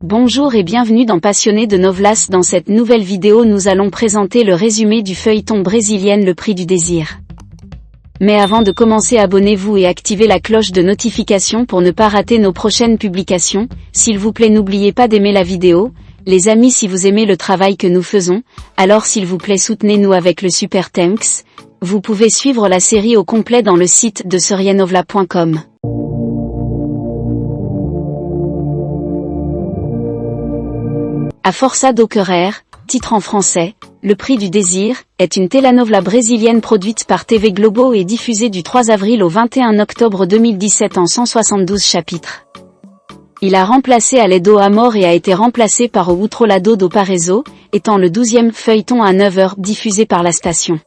Bonjour et bienvenue dans Passionné de Novelas. Dans cette nouvelle vidéo nous allons présenter le résumé du feuilleton brésilienne Le Prix du Désir. Mais avant de commencer, abonnez-vous et activez la cloche de notification pour ne pas rater nos prochaines publications. S'il vous plaît, n'oubliez pas d'aimer la vidéo. Les amis, si vous aimez le travail que nous faisons, alors s'il vous plaît soutenez-nous avec le super thanks. Vous pouvez suivre la série au complet dans le site de serianovela.com. A Força do Querer, titre en français, Le Prix du Désir, est une telenovela brésilienne produite par TV Globo et diffusée du 3 avril au 21 octobre 2017 en 172 chapitres. Il a remplacé A Lei do Amor et a été remplacé par O Outro Lado do Paraíso, étant le 12e feuilleton à 9h diffusé par la station.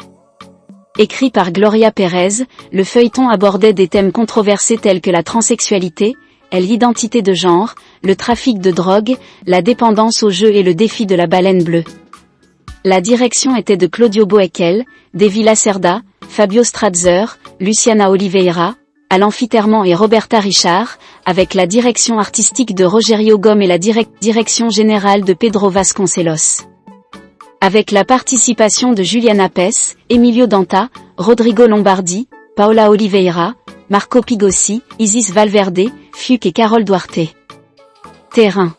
Écrit par Gloria Pérez, le feuilleton abordait des thèmes controversés tels que la transsexualité, l'identité de genre, le trafic de drogue, la dépendance au jeu et le défi de la baleine bleue. La direction était de Claudio Boeckel, Devi Lacerda, Fabio Stratzer, Luciana Oliveira, Alain Fiterman et Roberta Richard, avec la direction artistique de Rogério Gomes et la direction générale de Pedro Vasconcelos. Avec la participation de Juliana Pes, Emilio Danta, Rodrigo Lombardi, Paola Oliveira, Marco Pigossi, Isis Valverde, Fuc et Carol Duarte. Terrain.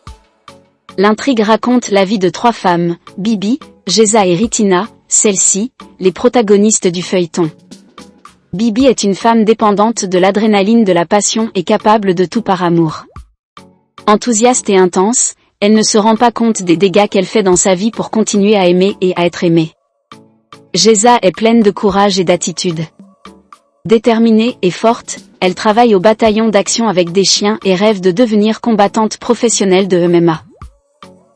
L'intrigue raconte la vie de trois femmes, Bibi, Gesa et Ritina, celles-ci, les protagonistes du feuilleton. Bibi est une femme dépendante de l'adrénaline de la passion et capable de tout par amour. Enthousiaste et intense, elle ne se rend pas compte des dégâts qu'elle fait dans sa vie pour continuer à aimer et à être aimée. Gesa est pleine de courage et d'attitude. Déterminée et forte, elle travaille au bataillon d'action avec des chiens et rêve de devenir combattante professionnelle de MMA.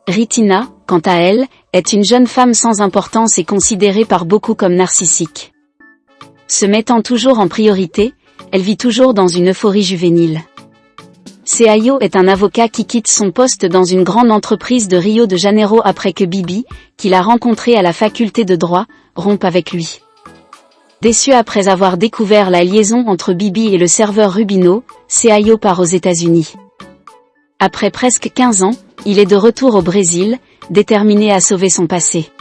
Ritina, quant à elle, est une jeune femme sans importance et considérée par beaucoup comme narcissique. Se mettant toujours en priorité, elle vit toujours dans une euphorie juvénile. Seaio est un avocat qui quitte son poste dans une grande entreprise de Rio de Janeiro après que Bibi, qu'il a rencontré à la faculté de droit, rompe avec lui. Déçu après avoir découvert la liaison entre Bibi et le serveur Rubino, Seaio part aux États-Unis. Après presque 15 ans, il est de retour au Brésil, déterminé à sauver son passé.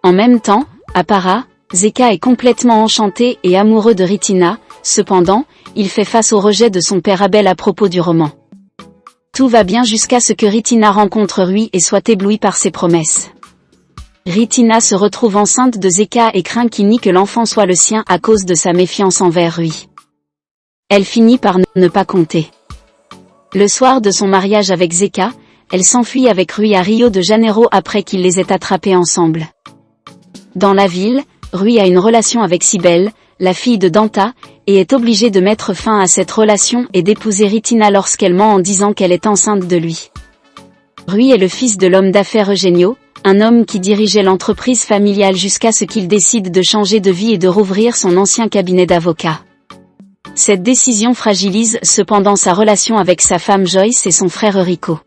En même temps, à Para, Zeca est complètement enchanté et amoureux de Ritina, cependant, il fait face au rejet de son père Abel à propos du roman. Tout va bien jusqu'à ce que Ritina rencontre Rui et soit éblouie par ses promesses. Ritina se retrouve enceinte de Zeca et craint qu'il nie que l'enfant soit le sien à cause de sa méfiance envers Rui. Elle finit par ne pas compter. Le soir de son mariage avec Zeca, elle s'enfuit avec Rui à Rio de Janeiro après qu'il les ait attrapés ensemble. Dans la ville, Rui a une relation avec Cybele, la fille de Danta, et est obligé de mettre fin à cette relation et d'épouser Ritina lorsqu'elle ment en disant qu'elle est enceinte de lui. Rui est le fils de l'homme d'affaires Eugenio, un homme qui dirigeait l'entreprise familiale jusqu'à ce qu'il décide de changer de vie et de rouvrir son ancien cabinet d'avocats. Cette décision fragilise cependant sa relation avec sa femme Joyce et son frère Eurico.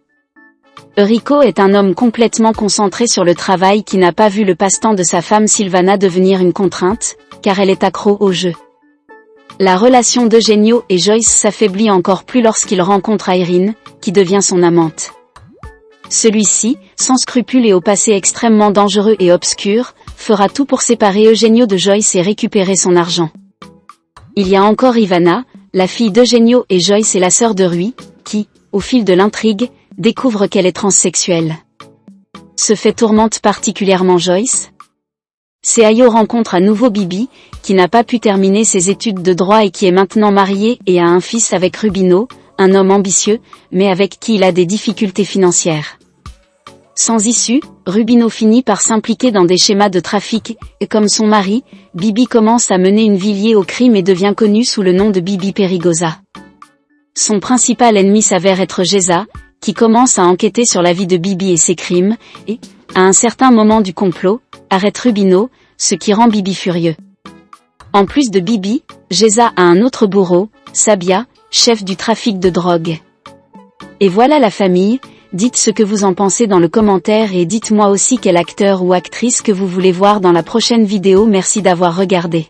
Eurico est un homme complètement concentré sur le travail qui n'a pas vu le passe-temps de sa femme Silvana devenir une contrainte, car elle est accro au jeu. La relation d'Eugenio et Joyce s'affaiblit encore plus lorsqu'il rencontre Irene, qui devient son amante. Celui-ci, sans scrupules et au passé extrêmement dangereux et obscur, fera tout pour séparer Eugenio de Joyce et récupérer son argent. Il y a encore Ivana, la fille d'Eugenio et Joyce et la sœur de Rui, qui, au fil de l'intrigue, découvre qu'elle est transsexuelle. Ce fait tourmente particulièrement Joyce. Seaio rencontre à nouveau Bibi, qui n'a pas pu terminer ses études de droit et qui est maintenant mariée et a un fils avec Rubino, un homme ambitieux, mais avec qui il a des difficultés financières. Sans issue, Rubino finit par s'impliquer dans des schémas de trafic, et comme son mari, Bibi commence à mener une vie liée au crime et devient connue sous le nom de Bibi Perigosa. Son principal ennemi s'avère être Gesa, qui commence à enquêter sur la vie de Bibi et ses crimes, et, à un certain moment du complot, arrête Rubino, ce qui rend Bibi furieux. En plus de Bibi, Gesa a un autre bourreau, Sabia, chef du trafic de drogue. Et voilà la famille, dites ce que vous en pensez dans le commentaire et dites-moi aussi quel acteur ou actrice que vous voulez voir dans la prochaine vidéo. Merci d'avoir regardé.